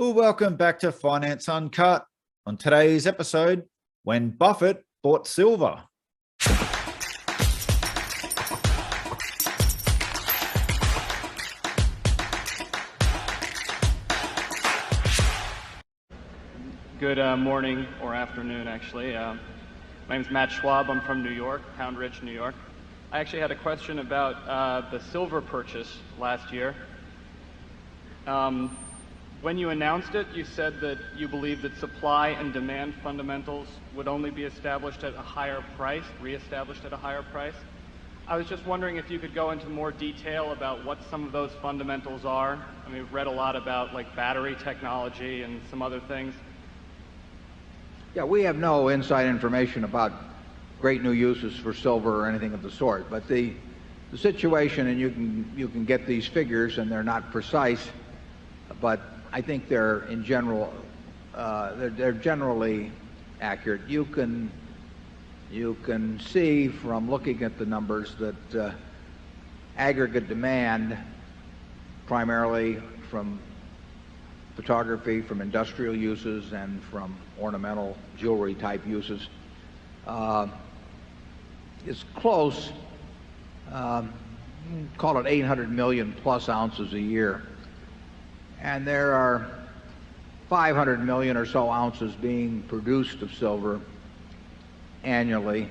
Well, welcome back to Finance Uncut. On today's episode, when Buffett bought silver. Good morning or afternoon, actually. My name is Matt Schwab. I'm from New York, Pound Ridge, New York. I actually had a question about the silver purchase last year. When you announced it, you said that you believed that supply and demand fundamentals would only be established at a higher price, reestablished at a higher price. I was just wondering if you could go into more detail about what some of those fundamentals are. I mean, we've read a lot about like battery technology and some other things. Yeah, we have no inside information about great new uses for silver or anything of the sort. But the situation, and you can get these figures, and they're not precise, but I think they're in general they're generally accurate. You can see from looking at the numbers that aggregate demand, primarily from photography, from industrial uses, and from ornamental jewelry type uses, is close, call it 800 million plus ounces a year. And there are 500 million or so ounces being produced of silver annually,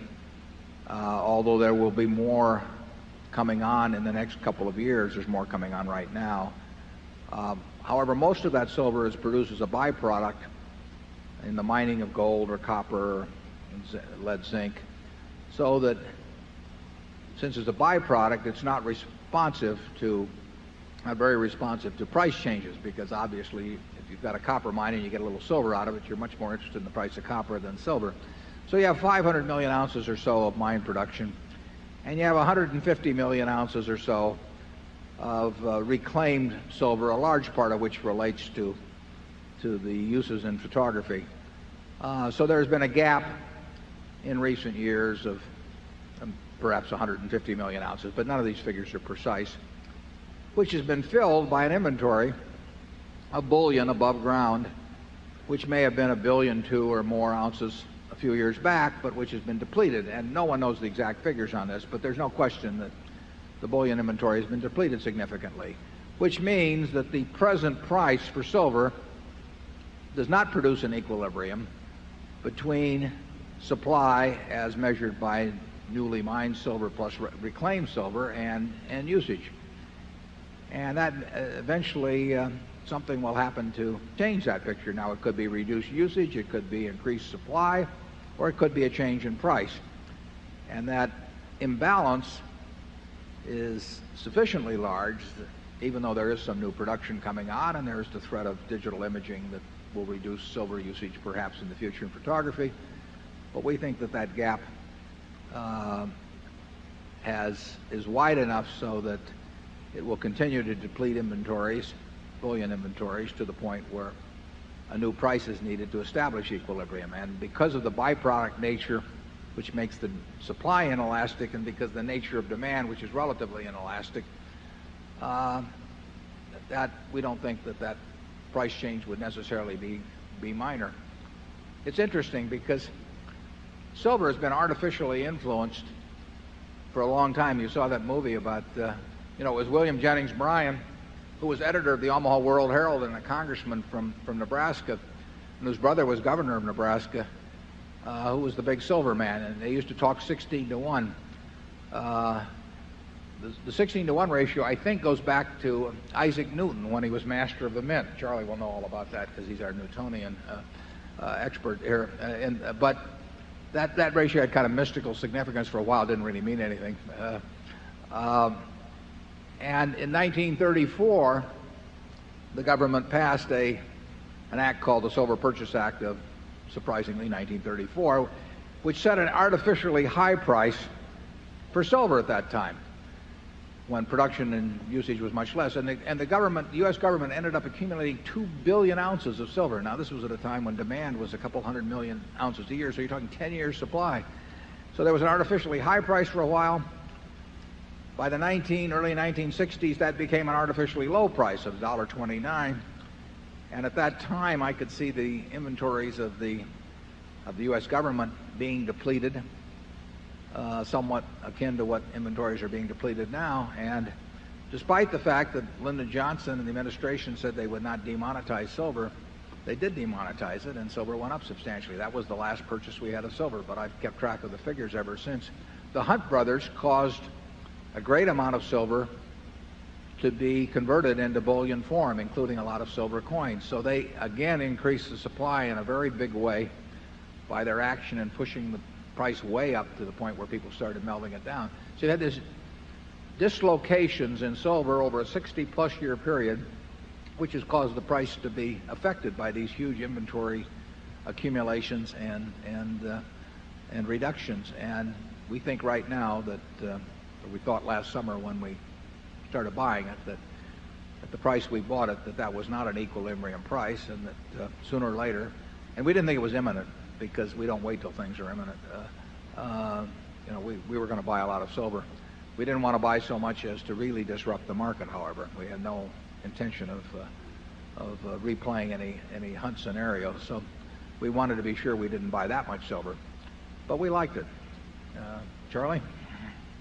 although there will be more coming on in the next couple of years. There's more coming on right now. However, most of that silver is produced as a byproduct in the mining of gold or copper, lead, zinc, so that since it's a byproduct, it's not very responsive to price changes, because obviously if you've got a copper mine and you get a little silver out of it, you're much more interested in the price of copper than silver. So you have 500 million ounces or so of mine production, and you have 150 million ounces or so of reclaimed silver, a large part of which relates to the uses in photography. So there's been a gap in recent years of perhaps 150 million ounces, but none of these figures are precise, which has been filled by an inventory of bullion above ground, which may have been 1.2 billion or more ounces a few years back, but which has been depleted. And no one knows the exact figures on this, but there's no question that the bullion inventory has been depleted significantly, which means that the present price for silver does not produce an equilibrium between supply as measured by newly mined silver plus reclaimed silver and usage. And that eventually something will happen to change that picture. Now, it could be reduced usage, it could be increased supply, or it could be a change in price. And that imbalance is sufficiently large that even though there is some new production coming on, and there's the threat of digital imaging that will reduce silver usage perhaps in the future in photography, but we think that that gap is wide enough so that it will continue to deplete inventories, bullion inventories, to the point where a new price is needed to establish equilibrium. And because of the byproduct nature, which makes the supply inelastic, and because the nature of demand, which is relatively inelastic, that we don't think that price change would necessarily be minor. It's interesting because silver has been artificially influenced for a long time. You saw that movie about it was William Jennings Bryan, who was editor of the Omaha World Herald and a congressman from Nebraska, and whose brother was governor of Nebraska, who was the big silver man, and they used to talk 16 to 1. The 16 to 1 ratio, I think, goes back to Isaac Newton when he was master of the mint. Charlie will know all about that because he's our Newtonian expert here. But that ratio had kind of mystical significance for a while. It didn't really mean anything. And in 1934, the government passed an act called the Silver Purchase Act of, surprisingly, 1934, which set an artificially high price for silver at that time, when production and usage was much less. And the U.S. government ended up accumulating 2 billion ounces of silver. Now, this was at a time when demand was a couple 100 million ounces a year, so you're talking 10 years supply. So there was an artificially high price for a while. By the early 1960s, that became an artificially low price of $1.29. And at that time, I could see the inventories of the U.S. government being depleted, somewhat akin to what inventories are being depleted now. And despite the fact that Lyndon Johnson and the administration said they would not demonetize silver, they did demonetize it, and silver went up substantially. That was the last purchase we had of silver, but I've kept track of the figures ever since. The Hunt brothers caused a great amount of silver to be converted into bullion form, including a lot of silver coins. So they again increased the supply in a very big way by their action in pushing the price way up to the point where people started melting it down. So you had these dislocations in silver over a 60-plus year period, which has caused the price to be affected by these huge inventory accumulations and reductions. And we think right now that, or we thought last summer when we started buying it, that at the price we bought it, that was not an equilibrium price, and that sooner or later, and we didn't think it was imminent, because we don't wait till things are imminent. We were going to buy a lot of silver. We didn't want to buy so much as to really disrupt the market, however. We had no intention of replaying any Hunt scenario, so we wanted to be sure we didn't buy that much silver, but we liked it. Charlie?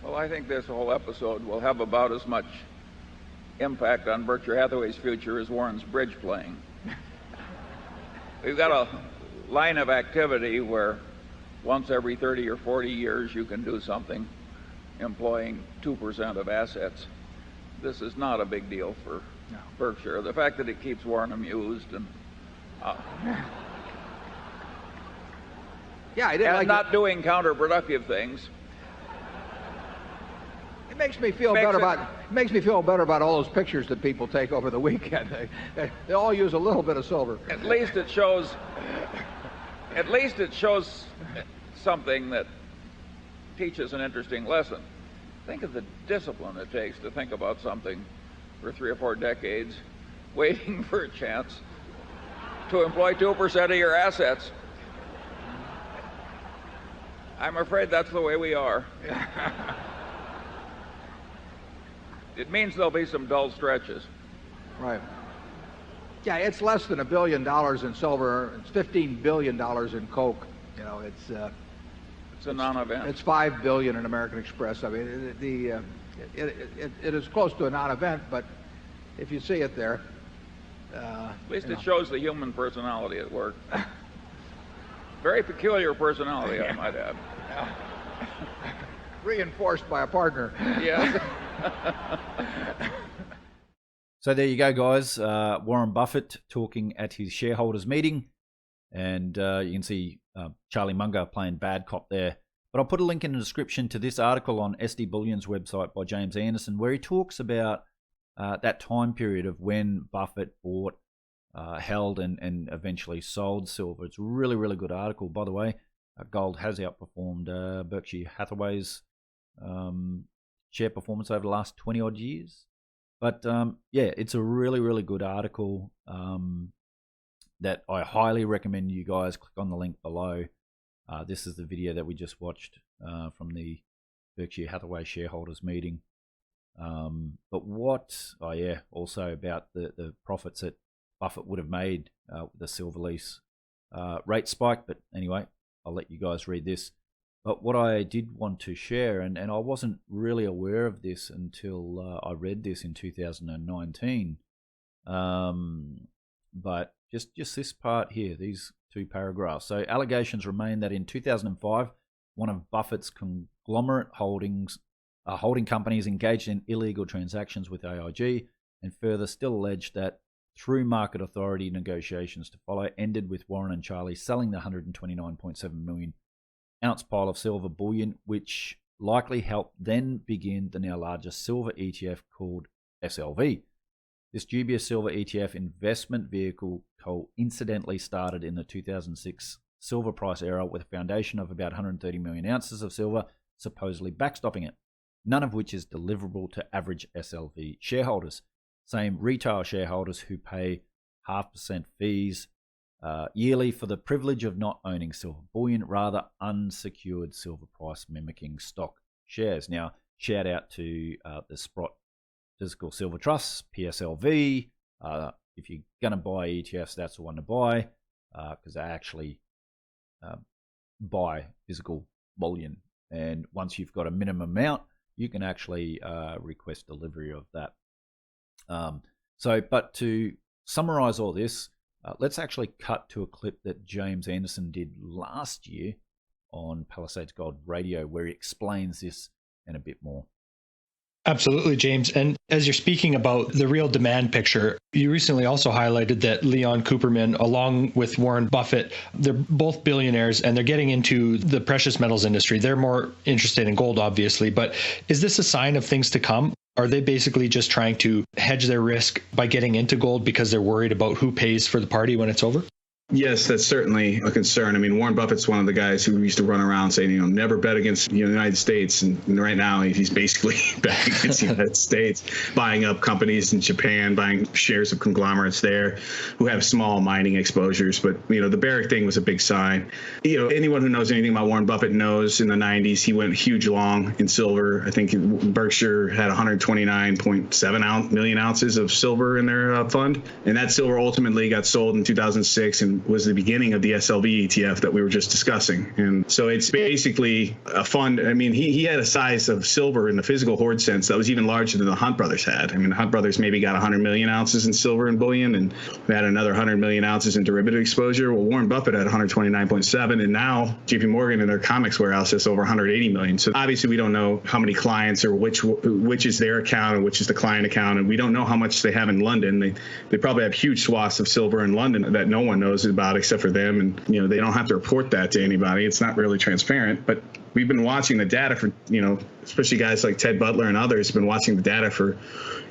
Well, I think this whole episode will have about as much impact on Berkshire Hathaway's future as Warren's bridge playing. We've got a line of activity where once every 30 or 40 years you can do something employing 2% of assets. This is not a big deal for Berkshire. The fact that it keeps Warren amused and yeah, I didn't like not doing counterproductive things. It makes me feel better about all those pictures that people take over the weekend. They all use a little bit of silver. At least it shows something that teaches an interesting lesson. Think of the discipline it takes to think about something for 3 or 4 decades, waiting for a chance to employ 2% of your assets. I'm afraid that's the way we are. It means there'll be some dull stretches. Right. Yeah, it's less than $1 billion in silver. It's $15 billion in coke. It's a non-event. It's $5 billion in American Express. I mean, it is close to a non-event, but if you see it there, at least it shows the human personality at work. Very peculiar personality, I might add. Reinforced by a partner. Yeah. So there you go, guys. Warren Buffett talking at his shareholders meeting, and you can see Charlie Munger playing bad cop there. But I'll put a link in the description to this article on SDBullion's website by James Anderson, where he talks about that time period of when Buffett bought, held, and eventually sold silver. It's a really, really good article, by the way. Gold has outperformed Berkshire Hathaway's share performance over the last 20 odd years. But yeah, it's a really, really good article that I highly recommend you guys click on the link below. This is the video that we just watched from the Berkshire Hathaway shareholders meeting. But also about the profits that Buffett would have made with the silver lease rate spike. But anyway, I'll let you guys read this. But what I did want to share, and I wasn't really aware of this until I read this in 2019, but just this part here, these 2 paragraphs. So allegations remain that in 2005, one of Buffett's conglomerate holding companies engaged in illegal transactions with AIG, and further still alleged that through market authority negotiations to follow ended with Warren and Charlie selling the 129.7 million ounce pile of silver bullion, which likely helped then begin the now largest silver ETF called SLV. This dubious silver ETF investment vehicle coincidentally started in the 2006 silver price era with a foundation of about 130 million ounces of silver supposedly backstopping it, none of which is deliverable to average SLV shareholders. Same retail shareholders who pay 0.5% fees yearly for the privilege of not owning silver bullion, rather unsecured silver price mimicking stock shares. Now, shout out to the Sprott Physical Silver Trust, PSLV, if you're going to buy ETFs, that's the one to buy because they actually buy physical bullion. And once you've got a minimum amount, you can actually request delivery of that. But to summarize all this, let's actually cut to a clip that James Anderson did last year on Palisades Gold Radio, where he explains this and a bit more. Absolutely, James. And as you're speaking about the real demand picture, you recently also highlighted that Leon Cooperman, along with Warren Buffett, they're both billionaires and they're getting into the precious metals industry. They're more interested in gold, obviously. But is this a sign of things to come? Are they basically just trying to hedge their risk by getting into gold because they're worried about who pays for the party when it's over? Yes, that's certainly a concern. I mean, Warren Buffett's one of the guys who used to run around saying, never bet against the United States. And right now he's basically betting against the United States, buying up companies in Japan, buying shares of conglomerates there who have small mining exposures. But, the Barrick thing was a big sign. Anyone who knows anything about Warren Buffett knows in the 90s, he went huge long in silver. I think Berkshire had 129.7 million ounces of silver in their fund. And that silver ultimately got sold in 2006 and was the beginning of the SLV ETF that we were just discussing. And so it's basically a fund. I mean, he had a size of silver in the physical hoard sense that was even larger than the Hunt brothers had. I mean, the Hunt brothers maybe got 100 million ounces in silver and bullion, and they had another 100 million ounces in derivative exposure. Well, Warren Buffett had 129.7, and now JP Morgan in their comics warehouse has over 180 million. So obviously we don't know how many clients or which is their account and which is the client account, and we don't know how much they have in London. They probably have huge swaths of silver in London that no one knows about except for them, and they don't have to report that to anybody. It's not really transparent, but we've been watching the data for especially guys like Ted Butler and others have been watching the data for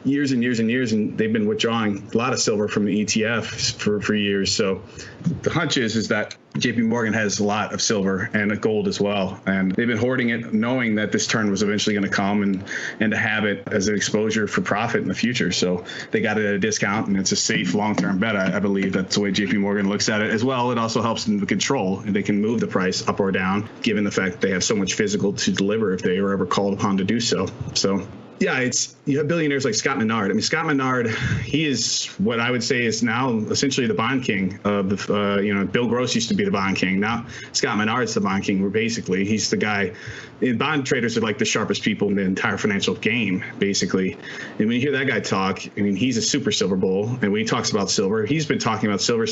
years and years and years, and they've been withdrawing a lot of silver from the ETF for years. So the hunch is that JP Morgan has a lot of silver and gold as well, and they've been hoarding it knowing that this turn was eventually going to come and to have it as an exposure for profit in the future. So they got it at a discount, and it's a safe long-term bet. I believe that's the way JP Morgan looks at it as well. It also helps them to control, and they can move the price up or down given the fact that they have so much physical to deliver if they were ever called upon to do so. So yeah, you have billionaires like Scott Menard. I mean, Scott Menard, he is what I would say is now essentially the bond king of Bill Gross used to be the bond king. Now Scott Menard's the bond king. Basically, he's the guy. Bond traders are like the sharpest people in the entire financial game, basically. And when you hear that guy talk, I mean, he's a super silver bull. And when he talks about silver, he's been talking about silver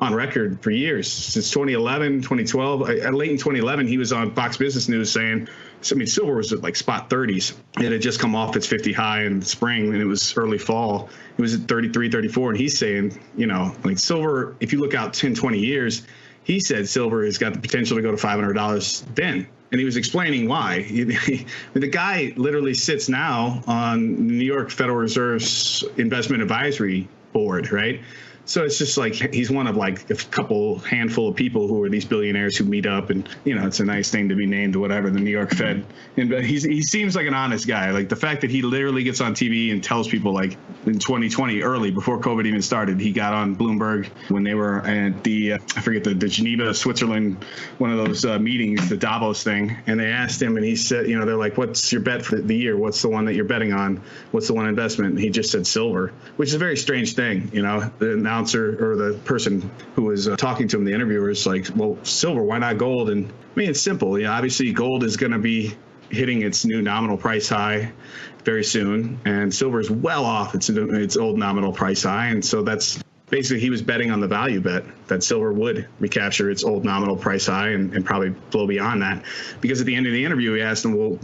on record for years, since 2011, 2012. Late in 2011, he was on Fox Business News saying, silver was at like spot 30s. It had just come off its 50 high in the spring, and it was early fall. It was at 33, 34. And he's saying, silver, if you look out 10, 20 years, he said silver has got the potential to go to $500 then. And he was explaining why. The guy literally sits now on the New York Federal Reserve's investment advisory board, right? So it's just like he's one of like a handful of people who are these billionaires who meet up, and it's a nice thing to be named whatever, the New York Fed. And he seems like an honest guy. Like the fact that he literally gets on TV and tells people, like in 2020, early before COVID even started, he got on Bloomberg when they were at the I forget the Geneva, Switzerland, one of those meetings, the Davos thing, and they asked him, and he said, they're like, "What's your bet for the year? What's the one that you're betting on? What's the one investment?" And he just said silver, which is a very strange thing, The announcer or the person who was talking to him, the interviewer, is like, "Well, silver, why not gold?" And I mean, it's simple. Obviously gold is going to be hitting its new nominal price high very soon, and silver is well off its old nominal price high. And so that's basically, he was betting on the value bet that silver would recapture its old nominal price high and probably blow beyond that. Because at the end of the interview, he asked him, well,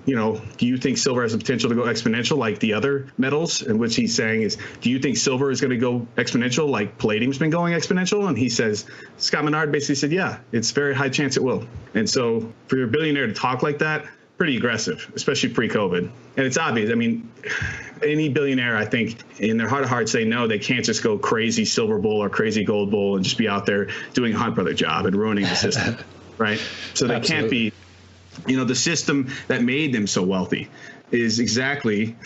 do you think silver has the potential to go exponential like the other metals? And what he's saying is, do you think silver is going to go exponential like palladium's been going exponential? And he says, Scott Menard basically said, yeah, it's very high chance it will. And so for your billionaire to talk like that, pretty aggressive, especially pre-COVID. And it's obvious. I mean, any billionaire, I think, in their heart of hearts, they know they can't just go crazy silver bull or crazy gold bull and just be out there doing a Hunt brother job and ruining the system, right? So they can't be, the system that made them so wealthy. is exactly,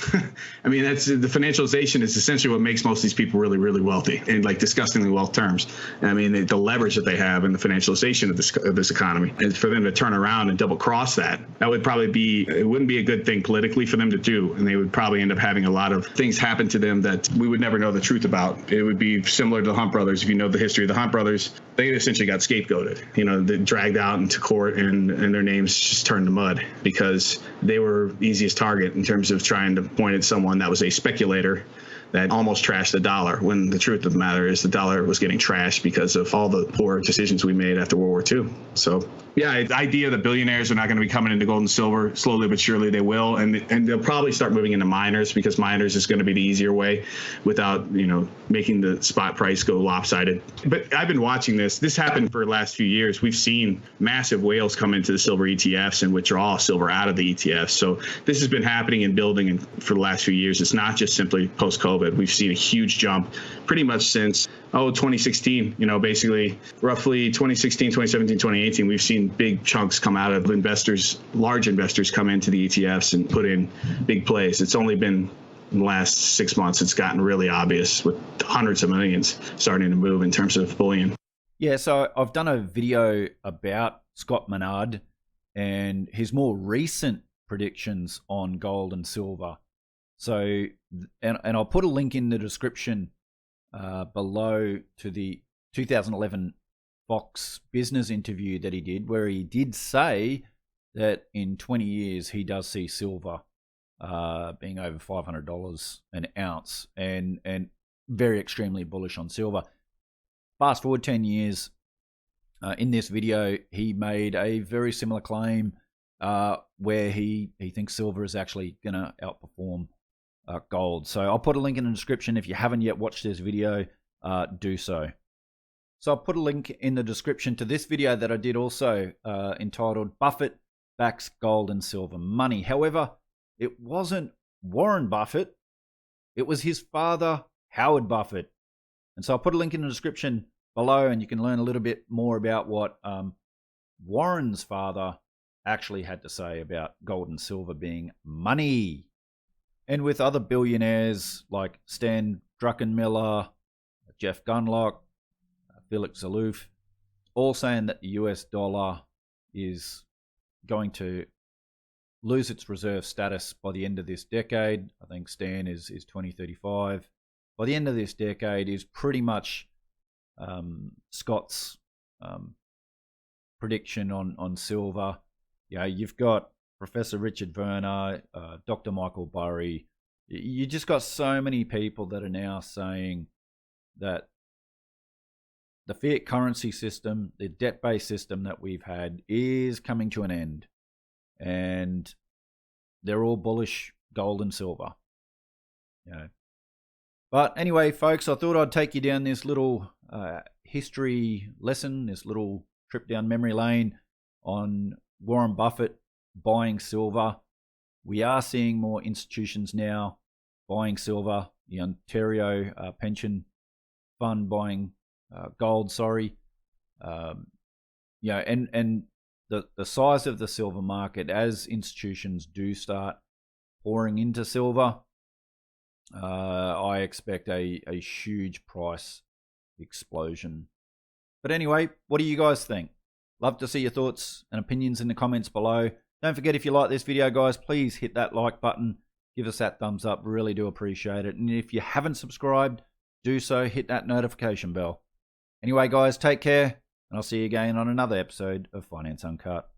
I mean, that's the financialization is essentially what makes most of these people really, really wealthy in like disgustingly wealth terms. I mean, the leverage that they have in the financialization of this economy, and for them to turn around and double cross that would probably be, it wouldn't be a good thing politically for them to do. And they would probably end up having a lot of things happen to them that we would never know the truth about. It would be similar to the Hunt brothers. If you know the history of the Hunt brothers, they essentially got scapegoated, they dragged out into court and their names just turned to mud because they were easiest target in terms of trying to point at someone that was a speculator that almost trashed the dollar, when the truth of the matter is the dollar was getting trashed because of all the poor decisions we made after World War II. So, yeah, the idea that billionaires are not going to be coming into gold and silver, slowly but surely they will, and they'll probably start moving into miners, because miners is going to be the easier way without, making the spot price go lopsided. But I've been watching this. This happened for the last few years. We've seen massive whales come into the silver ETFs and withdraw silver out of the ETFs. So this has been happening and building for the last few years. It's not just simply post-COVID. We've seen a huge jump pretty much since 2016, basically roughly 2016, 2017, 2018, we've seen big chunks come out of investors, large investors come into the ETFs and put in big plays. It's only been in the last 6 months, it's gotten really obvious with hundreds of millions starting to move in terms of bullion. Yeah, so I've done a video about Scott Menard and his more recent predictions on gold and silver. So, and I'll put a link in the description below to the 2011 Fox business interview that he did, where he did say that in 20 years he does see silver being over $500 an ounce, and very extremely bullish on silver. Fast forward 10 years, in this video, he made a very similar claim where he thinks silver is actually going to outperform gold. So I'll put a link in the description. If you haven't yet watched this video, do so. So I'll put a link in the description to this video that I did also entitled Buffett Backs Gold and Silver Money. However, it wasn't Warren Buffett. It was his father, Howard Buffett. And so I'll put a link in the description below, and you can learn a little bit more about what Warren's father actually had to say about gold and silver being money. And with other billionaires like Stan Druckenmiller, Jeff Gundlach, Felix Zalouf, all saying that the US dollar is going to lose its reserve status by the end of this decade. I think Stan is 2035. By the end of this decade is pretty much Scott's prediction on silver. You've got Professor Richard Werner, Dr. Michael Burry. You just got so many people that are now saying that the fiat currency system, the debt-based system that we've had, is coming to an end. And they're all bullish gold and silver. But anyway, folks, I thought I'd take you down this little history lesson, this little trip down memory lane on Warren Buffett buying silver. We are seeing more institutions now buying silver. The Ontario Pension Fund buying gold, and the size of the silver market, as institutions do start pouring into silver, I expect a huge price explosion. But anyway, what do you guys think? Love to see your thoughts and opinions in the comments below. Don't forget, if you like this video, guys, please hit that like button. Give us that thumbs up. Really do appreciate it. And if you haven't subscribed, do so. Hit that notification bell. Anyway, guys, take care. And I'll see you again on another episode of Finance Uncut.